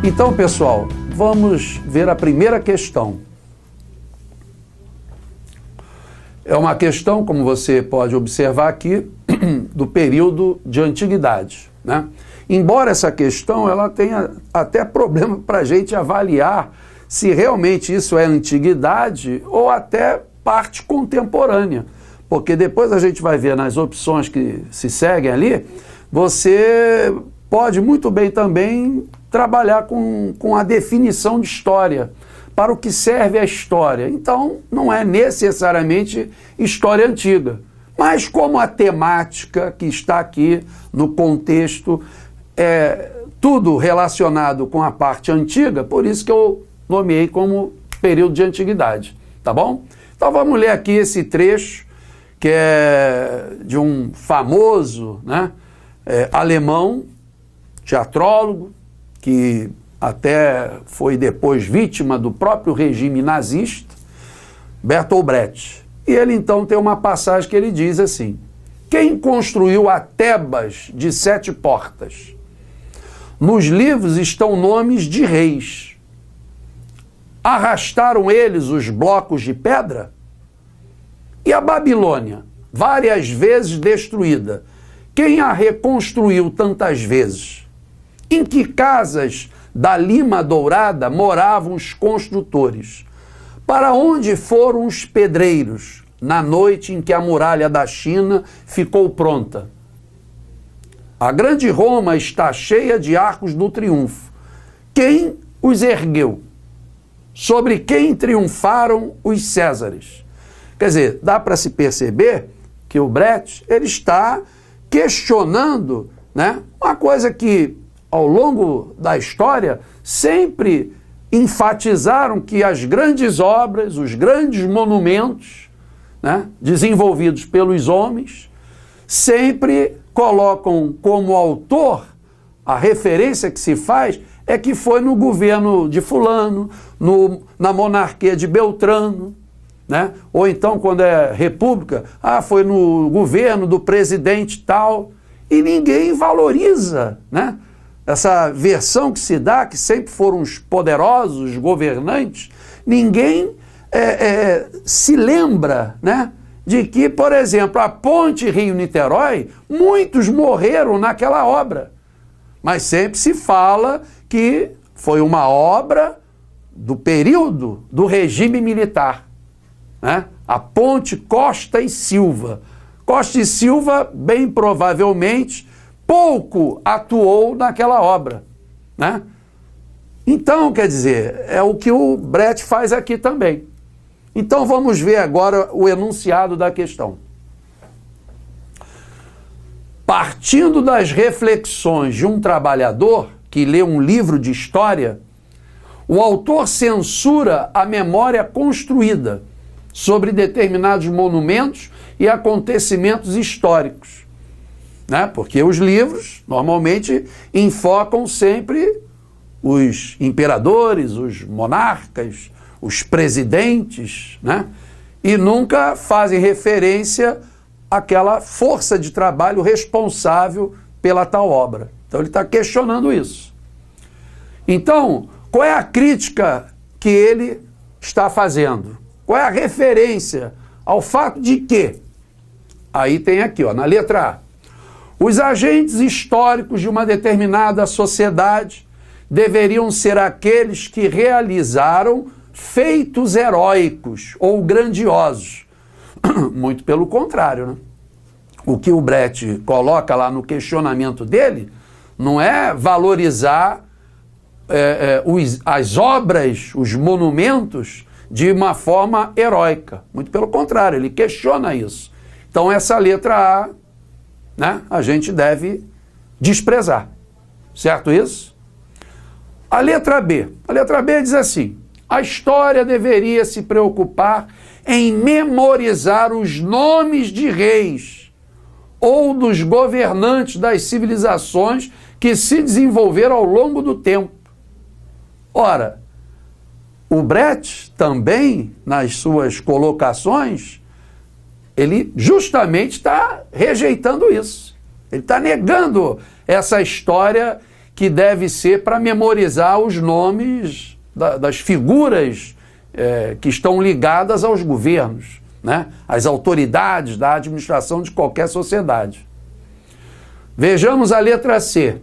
Então, pessoal, vamos ver a primeira questão. É uma questão, como você pode observar aqui, do período de antiguidade, né? Embora essa questão ela tenha até problema para a gente avaliar se realmente isso é antiguidade ou até parte contemporânea, porque depois a gente vai ver nas opções que se seguem ali, você pode muito bem também trabalhar com a definição de história, para o que serve a história. Então, não é necessariamente história antiga, mas como a temática que está aqui no contexto é tudo relacionado com a parte antiga, por isso que eu nomeei como período de antiguidade, tá bom? Então vamos ler aqui esse trecho, que é de um famoso, né, alemão, teatrólogo, que até foi depois vítima do próprio regime nazista, Bertolt Brecht. E ele então tem uma passagem que ele diz assim: quem construiu a Tebas de 7 portas? Nos livros estão nomes de reis. Arrastaram eles os blocos de pedra? E a Babilônia, várias vezes destruída, quem a reconstruiu tantas vezes? Em que casas da Lima Dourada moravam os construtores? Para onde foram os pedreiros na noite em que a muralha da China ficou pronta? A grande Roma está cheia de arcos do triunfo. Quem os ergueu? Sobre quem triunfaram os Césares? Quer dizer, dá para se perceber que o Brecht ele está questionando, né, uma coisa que ao longo da história sempre enfatizaram, que as grandes obras, os grandes monumentos, né, desenvolvidos pelos homens, sempre colocam como autor, a referência que se faz é que foi no governo de fulano, na monarquia de Beltrano, né? Ou então quando é república, foi no governo do presidente tal, e ninguém valoriza, né, essa versão que se dá, que sempre foram os poderosos, os governantes, ninguém se lembra, né, de que, por exemplo, a ponte Rio-Niterói, muitos morreram naquela obra, mas sempre se fala que foi uma obra do período do regime militar, né? A ponte Costa e Silva. Costa e Silva, bem provavelmente, pouco atuou naquela obra, né? Então, quer dizer, é o que o Brecht faz aqui também. Então vamos ver agora o enunciado da questão. Partindo das reflexões de um trabalhador que lê um livro de história, o autor censura a memória construída sobre determinados monumentos e acontecimentos históricos, né? Porque os livros normalmente enfocam sempre os imperadores, os monarcas, os presidentes, né? E nunca fazem referência àquela força de trabalho responsável pela tal obra. Então ele está questionando isso. Então, qual é a crítica que ele está fazendo? Qual é a referência ao fato de que? Aí tem aqui, ó, na letra A. Os agentes históricos de uma determinada sociedade deveriam ser aqueles que realizaram feitos heróicos ou grandiosos. Muito pelo contrário, né? O que o Brecht coloca lá no questionamento dele não é valorizar as obras, os monumentos de uma forma heróica. Muito pelo contrário, ele questiona isso. Então essa letra A, né, a gente deve desprezar. Certo isso? A letra B. A letra B diz assim: a história deveria se preocupar em memorizar os nomes de reis ou dos governantes das civilizações que se desenvolveram ao longo do tempo. Ora, o Brecht também, nas suas colocações, ele justamente está rejeitando isso. Ele está negando essa história que deve ser para memorizar os nomes das figuras que estão ligadas aos governos, né? Às autoridades da administração de qualquer sociedade. Vejamos a letra C.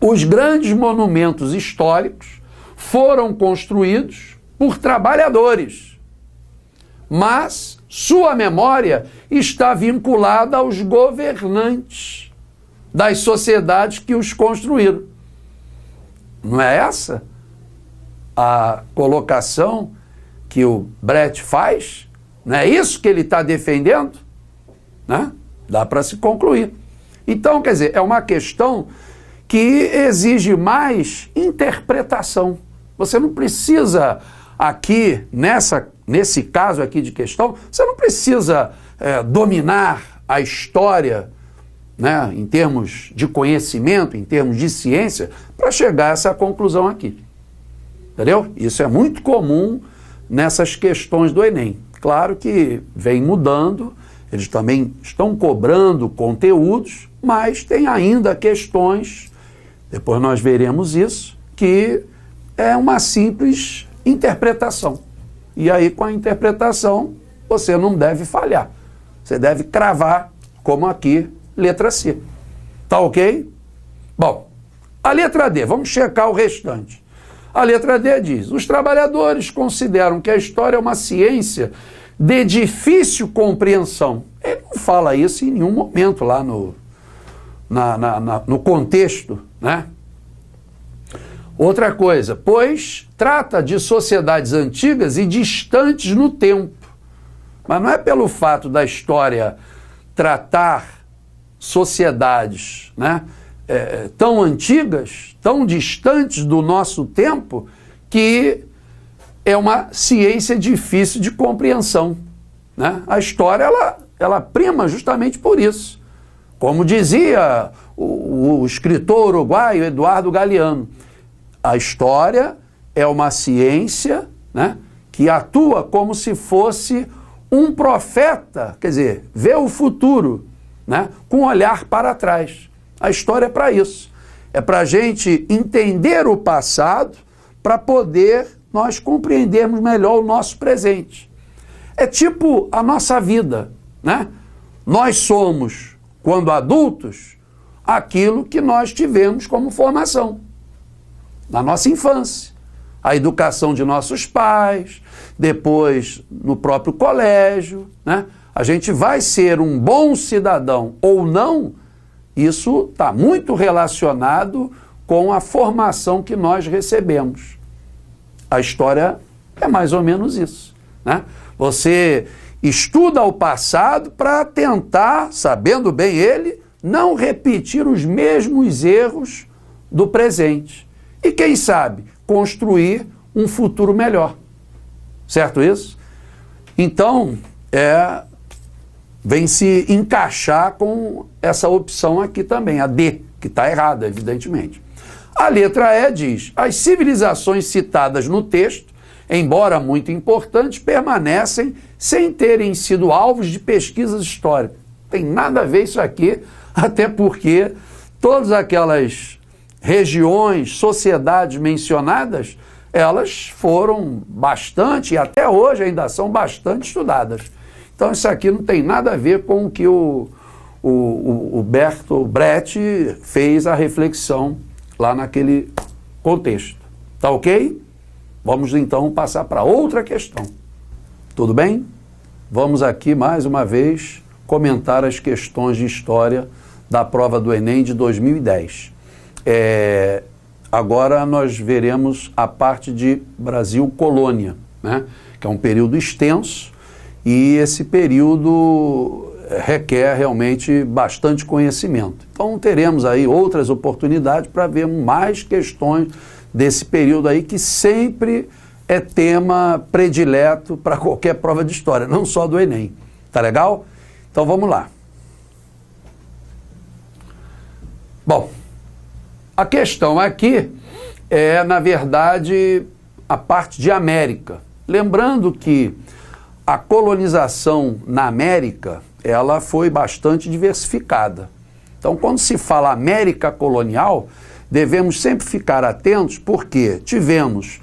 Os grandes monumentos históricos foram construídos por trabalhadores, mas sua memória está vinculada aos governantes das sociedades que os construíram. Não é essa a colocação que o Brecht faz? Não é isso que ele está defendendo? Né? Dá para se concluir. Então, quer dizer, é uma questão que exige mais interpretação. Você não precisa aqui, nesse caso aqui de questão, você não precisa dominar a história, né, em termos de conhecimento, em termos de ciência, para chegar a essa conclusão aqui. Entendeu? Isso é muito comum nessas questões do Enem. Claro que vem mudando, eles também estão cobrando conteúdos, mas tem ainda questões, depois nós veremos isso, que é uma simples interpretação. E aí, com a interpretação, você não deve falhar. Você deve cravar, como aqui, letra C. Tá ok? Bom, a letra D, vamos checar o restante. A letra D diz: os trabalhadores consideram que a história é uma ciência de difícil compreensão. Ele não fala isso em nenhum momento lá no contexto, né? Outra coisa, pois trata de sociedades antigas e distantes no tempo. Mas não é pelo fato da história tratar sociedades, né, tão antigas, tão distantes do nosso tempo, que é uma ciência difícil de compreensão, né? A história, ela prima justamente por isso. Como dizia o escritor uruguaio Eduardo Galeano, a história é uma ciência, né, que atua como se fosse um profeta, quer dizer, vê o futuro, né, com um olhar para trás. A história é para isso. É para a gente entender o passado para poder nós compreendermos melhor o nosso presente. É tipo a nossa vida, né? Nós somos, quando adultos, aquilo que nós tivemos como formação na nossa infância. A educação de nossos pais, depois no próprio colégio, né? A gente vai ser um bom cidadão ou não, isso está muito relacionado com a formação que nós recebemos. A história é mais ou menos isso, né? Você estuda o passado para tentar, sabendo bem ele, não repetir os mesmos erros do presente. E quem sabe, construir um futuro melhor. Certo isso? Então, vem se encaixar com essa opção aqui também, a D, que está errada, evidentemente. A letra E diz: as civilizações citadas no texto, embora muito importantes, permanecem sem terem sido alvos de pesquisas históricas. Tem nada a ver isso aqui, até porque todas aquelas regiões, sociedades mencionadas, elas foram bastante, e até hoje ainda são bastante estudadas. Então isso aqui não tem nada a ver com o que o Bertolt Brecht fez a reflexão lá naquele contexto. Tá ok? Vamos então passar para outra questão. Tudo bem? Vamos aqui mais uma vez comentar as questões de história da prova do Enem de 2010. Agora nós veremos a parte de Brasil colônia, né? Que é um período extenso e esse período requer realmente bastante conhecimento. Então teremos aí outras oportunidades para ver mais questões desse período aí, que sempre é tema predileto para qualquer prova de história, não só do Enem. Tá legal? Então vamos lá. Bom, a questão aqui é, na verdade, a parte de América. Lembrando que a colonização na América, ela foi bastante diversificada. Então, quando se fala América colonial, devemos sempre ficar atentos porque tivemos,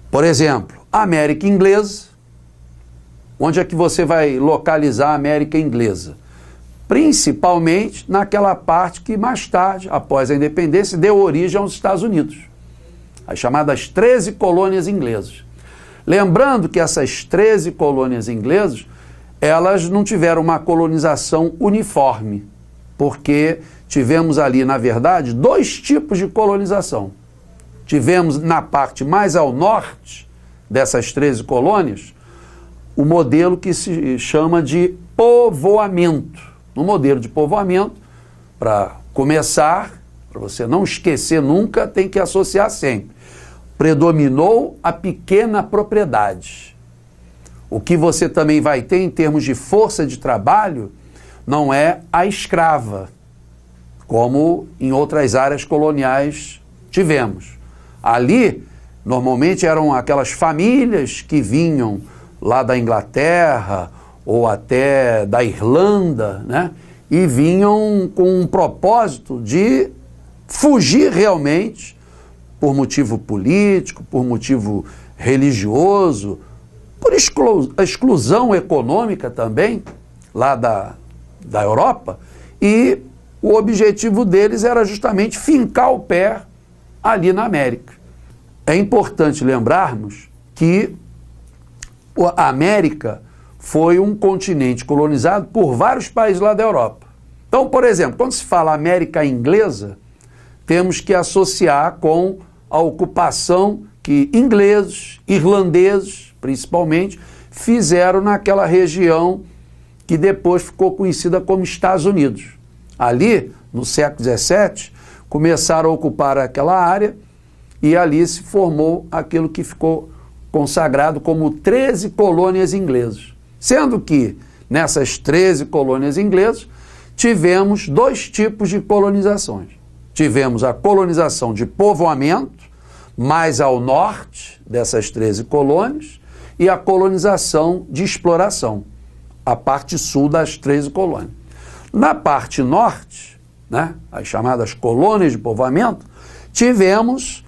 por exemplo, a América Inglesa. Onde é que você vai localizar a América Inglesa? Principalmente naquela parte que mais tarde, após a independência, deu origem aos Estados Unidos, as chamadas 13 colônias inglesas. Lembrando que essas 13 colônias inglesas, elas não tiveram uma colonização uniforme, porque tivemos ali, na verdade, dois tipos de colonização. Tivemos na parte mais ao norte dessas 13 colônias, o modelo que se chama de povoamento. No modelo de povoamento, para começar, para você não esquecer nunca, tem que associar sempre. Predominou a pequena propriedade. O que você também vai ter em termos de força de trabalho não é a escrava, como em outras áreas coloniais tivemos. Ali, normalmente eram aquelas famílias que vinham lá da Inglaterra ou até da Irlanda, né? E vinham com um propósito de fugir realmente por motivo político, por motivo religioso, por exclusão econômica também, lá da Europa, e o objetivo deles era justamente fincar o pé ali na América. É importante lembrarmos que a América foi um continente colonizado por vários países lá da Europa. Então, por exemplo, quando se fala América Inglesa, temos que associar com a ocupação que ingleses, irlandeses, principalmente, fizeram naquela região que depois ficou conhecida como Estados Unidos. Ali, no século XVII, começaram a ocupar aquela área e ali se formou aquilo que ficou consagrado como 13 colônias inglesas. Sendo que, nessas 13 colônias inglesas, tivemos dois tipos de colonizações. Tivemos a colonização de povoamento, mais ao norte dessas 13 colônias, e a colonização de exploração, a parte sul das 13 colônias. Na parte norte, né, as chamadas colônias de povoamento, tivemos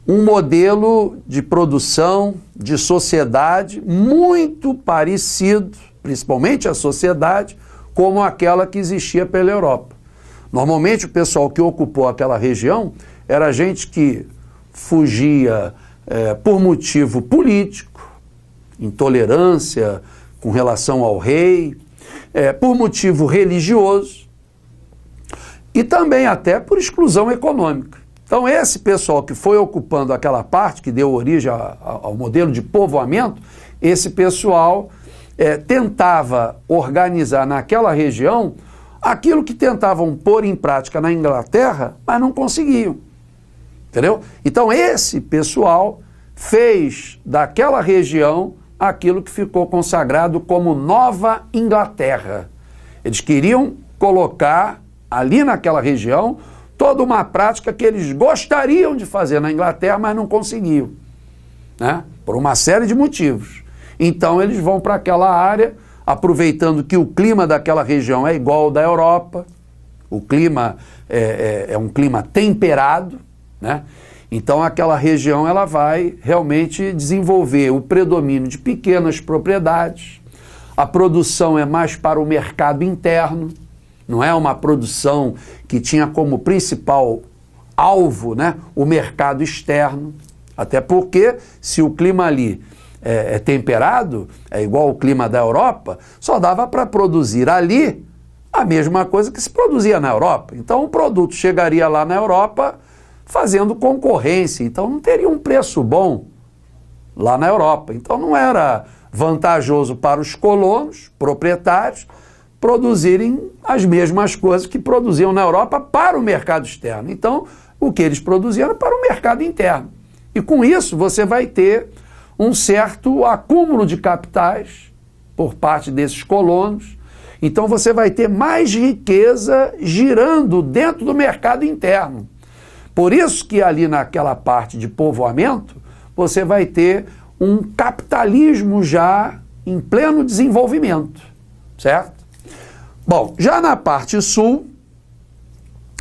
um modelo de produção, de sociedade muito parecido, principalmente a sociedade, como aquela que existia pela Europa. Normalmente o pessoal que ocupou aquela região era gente que fugia por motivo político, intolerância com relação ao rei, por motivo religioso e também até por exclusão econômica. Então esse pessoal que foi ocupando aquela parte, que deu origem ao modelo de povoamento, esse pessoal tentava organizar naquela região aquilo que tentavam pôr em prática na Inglaterra, mas não conseguiam. Entendeu? Então esse pessoal fez daquela região aquilo que ficou consagrado como Nova Inglaterra. Eles queriam colocar ali naquela região toda uma prática que eles gostariam de fazer na Inglaterra, mas não conseguiam, né? Por uma série de motivos. Então eles vão para aquela área, aproveitando que o clima daquela região é igual ao da Europa, o clima é um clima temperado, né? Então aquela região ela vai realmente desenvolver o predomínio de pequenas propriedades, a produção é mais para o mercado interno, não é uma produção que tinha como principal alvo, né, o mercado externo, até porque se o clima ali é temperado, é igual ao clima da Europa, só dava para produzir ali a mesma coisa que se produzia na Europa. Então o produto chegaria lá na Europa fazendo concorrência, então não teria um preço bom lá na Europa. Então não era vantajoso para os colonos, proprietários, produzirem as mesmas coisas que produziam na Europa para o mercado externo. Então, o que eles produziam era para o mercado interno. E com isso, você vai ter um certo acúmulo de capitais por parte desses colonos. Então, você vai ter mais riqueza girando dentro do mercado interno. Por isso que ali naquela parte de povoamento, você vai ter um capitalismo já em pleno desenvolvimento, certo? Bom, já na parte sul,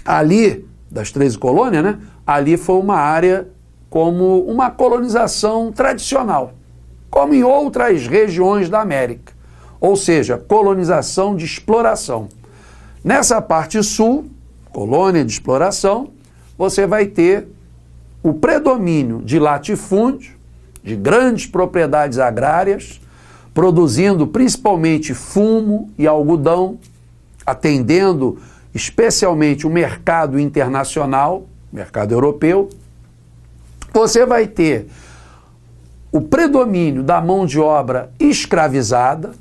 ali das 13 colônias, né? Ali foi uma área como uma colonização tradicional, como em outras regiões da América, ou seja, colonização de exploração. Nessa parte sul, colônia de exploração, você vai ter o predomínio de latifúndio, de grandes propriedades agrárias, produzindo principalmente fumo e algodão, atendendo especialmente o mercado internacional, mercado europeu. Você vai ter o predomínio da mão de obra escravizada,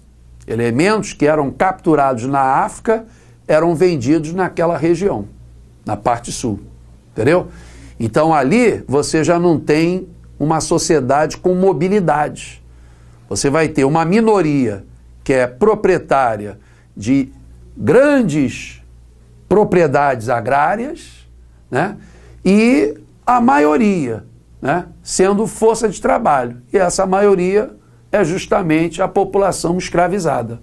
elementos que eram capturados na África eram vendidos naquela região, na parte sul, entendeu? Então ali você já não tem uma sociedade com mobilidade. Você vai ter uma minoria que é proprietária de grandes propriedades agrárias, né? E a maioria, né, sendo força de trabalho. E essa maioria é justamente a população escravizada,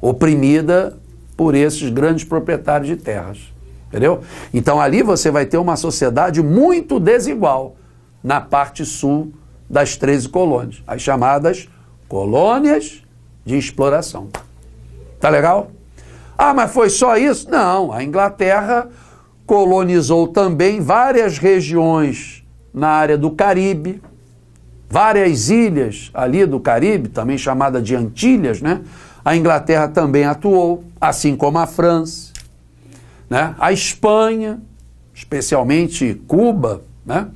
oprimida por esses grandes proprietários de terras. Entendeu? Então ali você vai ter uma sociedade muito desigual na parte sul das 13 colônias, as chamadas colônias de exploração. Tá legal? Ah, mas foi só isso? Não, a Inglaterra colonizou também várias regiões na área do Caribe, várias ilhas ali do Caribe, também chamada de Antilhas, né? A Inglaterra também atuou, assim como a França, né? A Espanha, especialmente Cuba, né?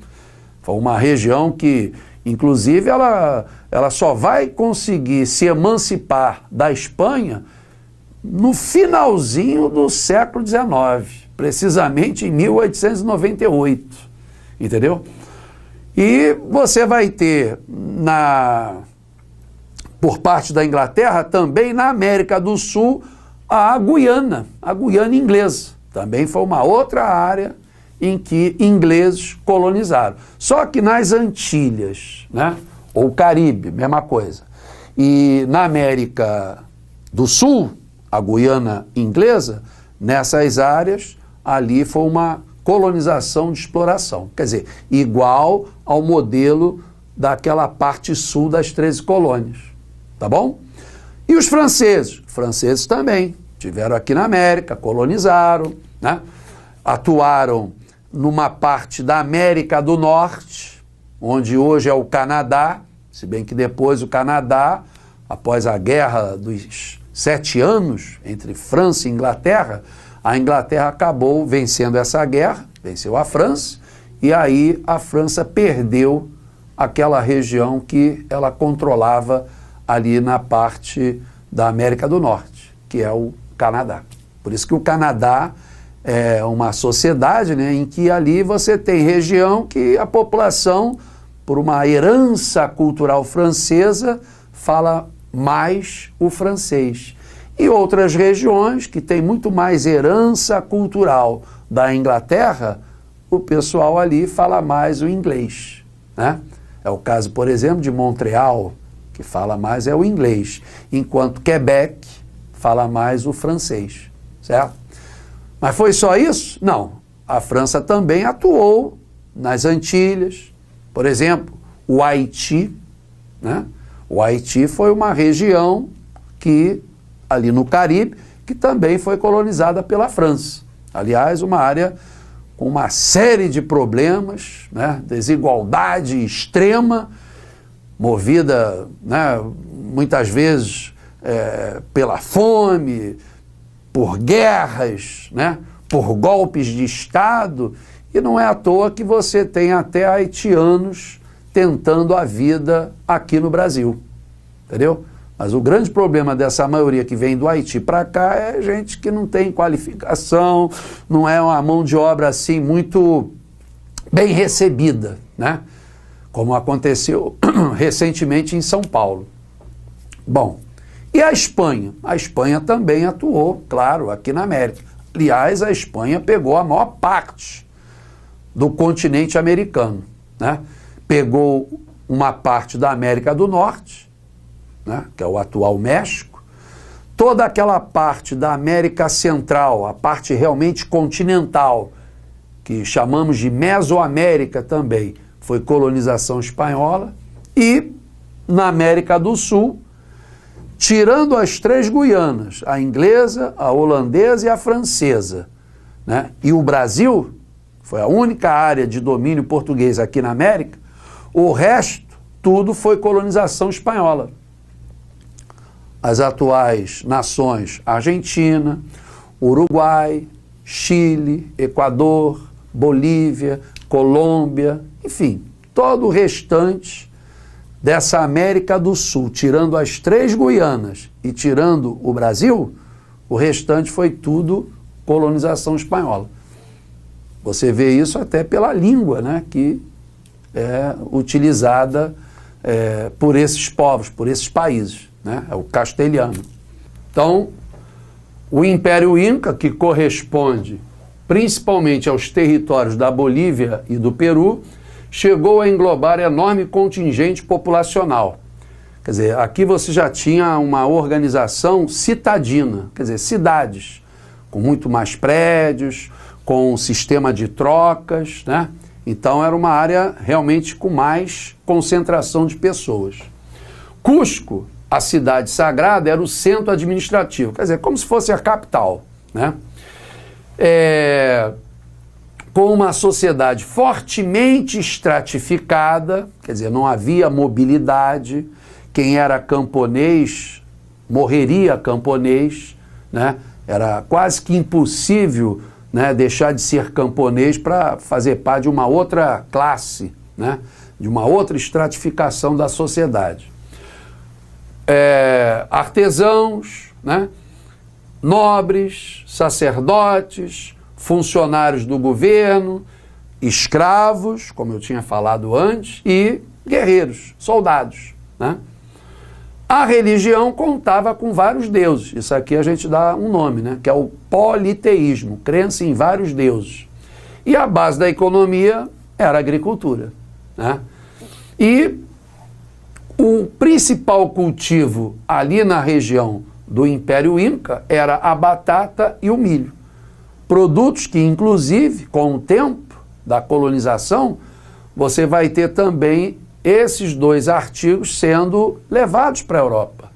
Foi uma região que, inclusive, ela só vai conseguir se emancipar da Espanha no finalzinho do século XIX, precisamente em 1898, entendeu? E você vai ter, por parte da Inglaterra, também na América do Sul, a Guiana inglesa. Também foi uma outra área em que ingleses colonizaram. Só que nas Antilhas, né, ou Caribe, mesma coisa. E na América do Sul, a Guiana inglesa, nessas áreas, ali foi uma colonização de exploração. Quer dizer, igual ao modelo daquela parte sul das 13 colônias. Tá bom? E os franceses? Franceses também tiveram aqui na América, colonizaram, né? Atuaram numa parte da América do Norte, onde hoje é o Canadá, se bem que depois o Canadá, após a Guerra dos 7 anos entre França e Inglaterra, a Inglaterra acabou vencendo essa guerra, venceu a França, e aí a França perdeu aquela região que ela controlava ali na parte da América do Norte, que é o Canadá. Por isso que o Canadá é uma sociedade, né, em que ali você tem região que a população, por uma herança cultural francesa, fala mais o francês. E outras regiões que têm muito mais herança cultural da Inglaterra, o pessoal ali fala mais o inglês, né? É o caso, por exemplo, de Montreal, que fala mais é o inglês, enquanto Quebec fala mais o francês, certo? Mas foi só isso? Não. A França também atuou nas Antilhas, por exemplo, o Haiti, né? O Haiti foi uma região que, ali no Caribe, que também foi colonizada pela França. Aliás, uma área com uma série de problemas, né? Desigualdade extrema, movida, né, muitas vezes pela fome, por guerras, né, por golpes de Estado, e não é à toa que você tem até haitianos tentando a vida aqui no Brasil, entendeu? Mas o grande problema dessa maioria que vem do Haiti para cá é gente que não tem qualificação, não é uma mão de obra assim muito bem recebida, né? Como aconteceu recentemente em São Paulo. Bom, e a Espanha? A Espanha também atuou, claro, aqui na América. Aliás, a Espanha pegou a maior parte do continente americano, né? Pegou uma parte da América do Norte, né, que é o atual México, toda aquela parte da América Central, a parte realmente continental, que chamamos de Mesoamérica também, foi colonização espanhola, e na América do Sul, tirando as 3 Guianas, a inglesa, a holandesa e a francesa, né? E o Brasil foi a única área de domínio português aqui na América, o resto, tudo foi colonização espanhola. As atuais nações Argentina, Uruguai, Chile, Equador, Bolívia, Colômbia, enfim, todo o restante dessa América do Sul, tirando as 3 Guianas e tirando o Brasil, o restante foi tudo colonização espanhola. Você vê isso até pela língua, né, que é utilizada por esses povos, por esses países, né, é o castelhano. Então, o Império Inca, que corresponde principalmente aos territórios da Bolívia e do Peru, chegou a englobar enorme contingente populacional. Quer dizer, aqui você já tinha uma organização citadina, quer dizer, cidades, com muito mais prédios, com um sistema de trocas, né? Então era uma área realmente com mais concentração de pessoas. Cusco, a cidade sagrada, era o centro administrativo, quer dizer, como se fosse a capital, né? Com uma sociedade fortemente estratificada, quer dizer, não havia mobilidade, quem era camponês morreria camponês, né? Era quase que impossível, né, deixar de ser camponês para fazer parte de uma outra classe, né, de uma outra estratificação da sociedade. Artesãos, né, nobres, sacerdotes, funcionários do governo, escravos, como eu tinha falado antes, e guerreiros, soldados, né? A religião contava com vários deuses. Isso aqui a gente dá um nome, né? Que é o politeísmo, crença em vários deuses. E a base da economia era a agricultura, né? E o principal cultivo ali na região do Império Inca era a batata e o milho. Produtos que, inclusive, com o tempo da colonização, você vai ter também esses 2 artigos sendo levados para a Europa.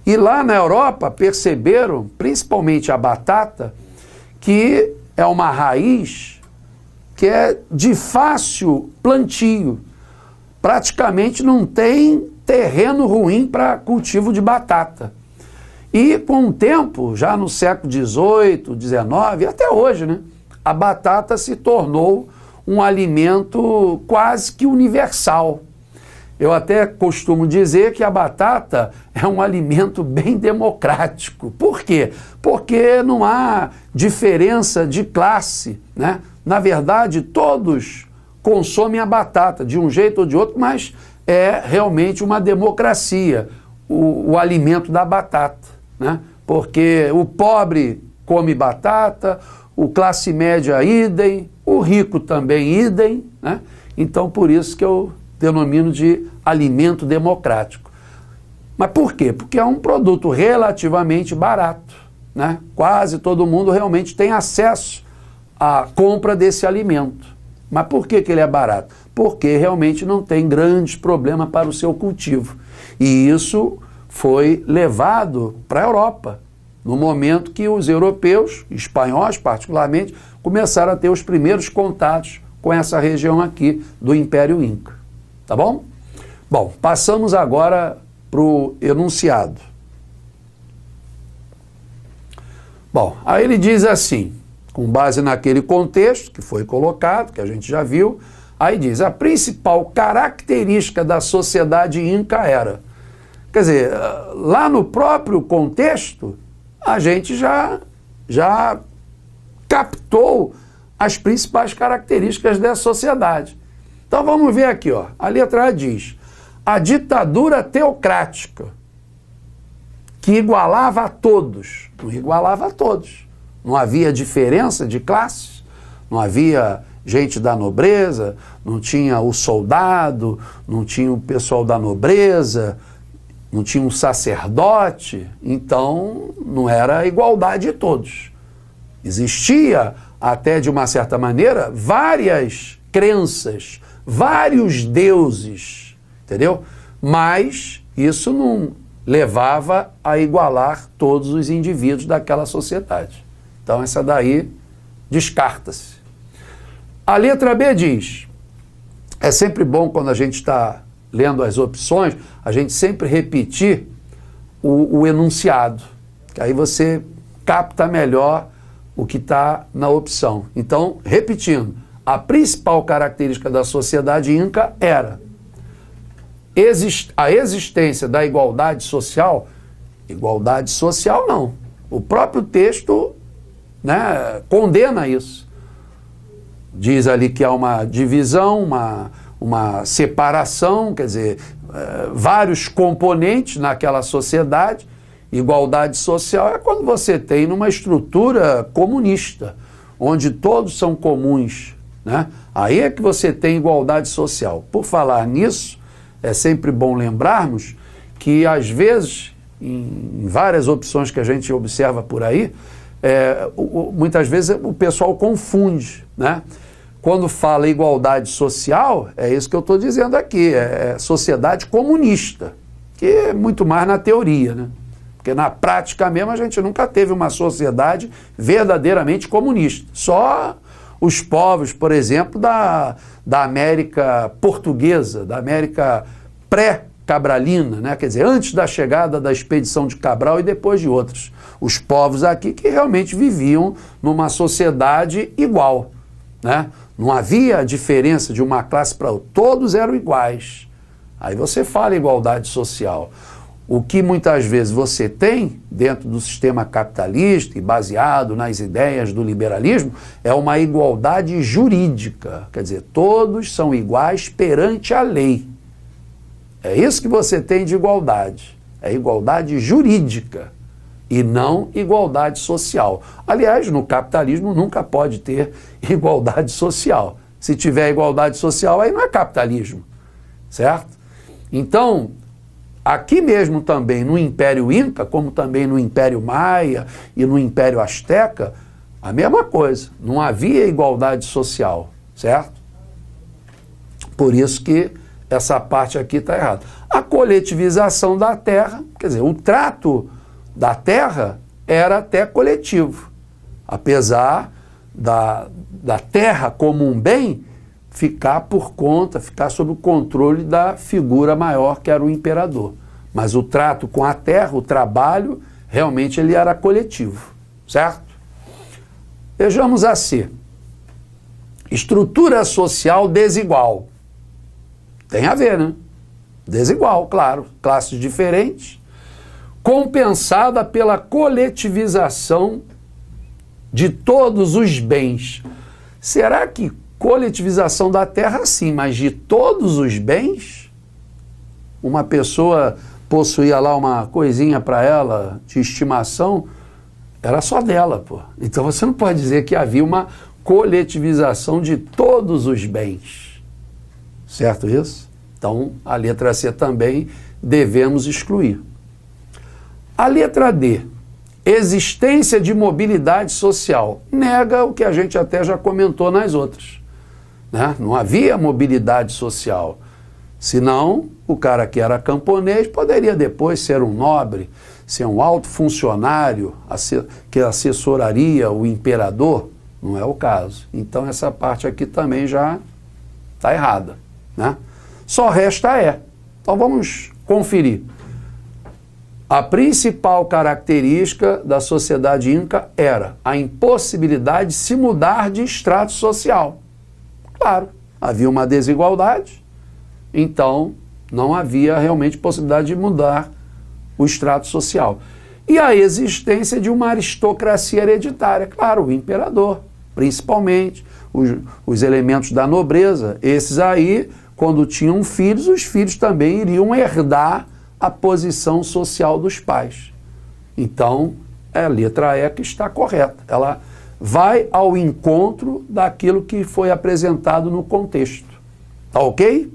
E lá na Europa perceberam, principalmente a batata, que é uma raiz que é de fácil plantio. Praticamente não tem terreno ruim para cultivo de batata. E com o tempo, já no século XVIII, XIX, até hoje, né, a batata se tornou um alimento quase que universal. Eu até costumo dizer que a batata é um alimento bem democrático. Por quê? Porque não há diferença de classe, né? Na verdade, todos consomem a batata de um jeito ou de outro, mas é realmente uma democracia, o alimento da batata, né? Porque o pobre come batata, o classe média idem, o rico também idem, né? Então, por isso que eu denomino de alimento democrático. Mas por quê? Porque é um produto relativamente barato, né? Quase todo mundo realmente tem acesso à compra desse alimento. Mas por que ele é barato? Porque realmente não tem grandes problemas para o seu cultivo. E isso foi levado para a Europa, no momento que os europeus, espanhóis particularmente, começaram a ter os primeiros contatos com essa região aqui do Império Inca. Tá bom? Bom, passamos agora para o enunciado. Bom, aí ele diz assim, com base naquele contexto que foi colocado, que a gente já viu, aí diz, a principal característica da sociedade inca era, quer dizer, lá no próprio contexto, a gente já captou as principais características dessa sociedade. Então vamos ver aqui, ó. A letra A diz, a ditadura teocrática, que igualava a todos. Não igualava a todos. Não havia diferença de classes, não havia gente da nobreza, não tinha o soldado, não tinha o pessoal da nobreza, não tinha um sacerdote, então não era a igualdade de todos. Existia até de uma certa maneira, várias crenças, vários deuses, entendeu? Mas isso não levava a igualar todos os indivíduos daquela sociedade. Então essa daí descarta-se. A letra B diz, é sempre bom quando a gente está lendo as opções, a gente sempre repetir o enunciado, que aí você capta melhor o que está na opção. Então, repetindo, a principal característica da sociedade inca era a existência da igualdade social não. O próprio texto, né, condena isso. Diz ali que há uma divisão, uma separação, quer dizer, vários componentes naquela sociedade. Igualdade social é quando você tem numa estrutura comunista, onde todos são comuns, né? Aí é que você tem igualdade social. Por falar nisso, é sempre bom lembrarmos que, às vezes, em várias opções que a gente observa por aí, muitas vezes o pessoal confunde, né? Quando fala igualdade social, é isso que eu estou dizendo aqui, é sociedade comunista, que é muito mais na teoria, né? Porque na prática mesmo a gente nunca teve uma sociedade verdadeiramente comunista. Só os povos, por exemplo, da América portuguesa, da América pré-cabralina, né? Quer dizer, antes da chegada da expedição de Cabral e depois de outros. Os povos aqui que realmente viviam numa sociedade igual, né? Não havia diferença de uma classe para outra, todos eram iguais. Aí você fala igualdade social. O que muitas vezes você tem dentro do sistema capitalista e baseado nas ideias do liberalismo é uma igualdade jurídica, quer dizer, todos são iguais perante a lei. É isso que você tem de igualdade, é igualdade jurídica e não igualdade social. Aliás, no capitalismo nunca pode ter igualdade social. Se tiver igualdade social, aí não é capitalismo, certo? Então, aqui mesmo também no Império Inca, como também no Império Maia e no Império Azteca, a mesma coisa, não havia igualdade social, certo? Por isso que essa parte aqui está errada. A coletivização da terra, quer dizer, o trato da terra era até coletivo, apesar da terra como um bem ficar sob o controle da figura maior que era o imperador. Mas o trato com a terra, o trabalho, realmente ele era coletivo, certo? Vejamos a C. Estrutura social desigual. Tem a ver, né? Desigual, claro. Classes diferentes, compensada pela coletivização de todos os bens. Será que coletivização da terra, sim, mas de todos os bens? Uma pessoa possuía lá uma coisinha para ela de estimação, era só dela, pô. Então você não pode dizer que havia uma coletivização de todos os bens. Certo isso? Então, a letra C também devemos excluir. A letra D, existência de mobilidade social, nega o que a gente até já comentou nas outras, né? Não havia mobilidade social, senão o cara que era camponês poderia depois ser um nobre, ser um alto funcionário que assessoraria o imperador, não é o caso. Então essa parte aqui também já está errada, né? Só resta E. Então vamos conferir. A principal característica da sociedade inca era a impossibilidade de se mudar de extrato social. Claro, havia uma desigualdade, então não havia realmente possibilidade de mudar o extrato social. E a existência de uma aristocracia hereditária, claro, o imperador, principalmente, os elementos da nobreza, esses aí, quando tinham filhos, os filhos também iriam herdar a posição social dos pais. Então, é a letra E que está correta. Ela vai ao encontro daquilo que foi apresentado no contexto. Tá ok?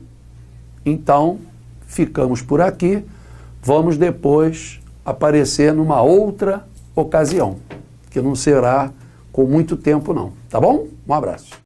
Então, ficamos por aqui. Vamos depois aparecer numa outra ocasião, que não será ficou muito tempo não, tá bom? Um abraço.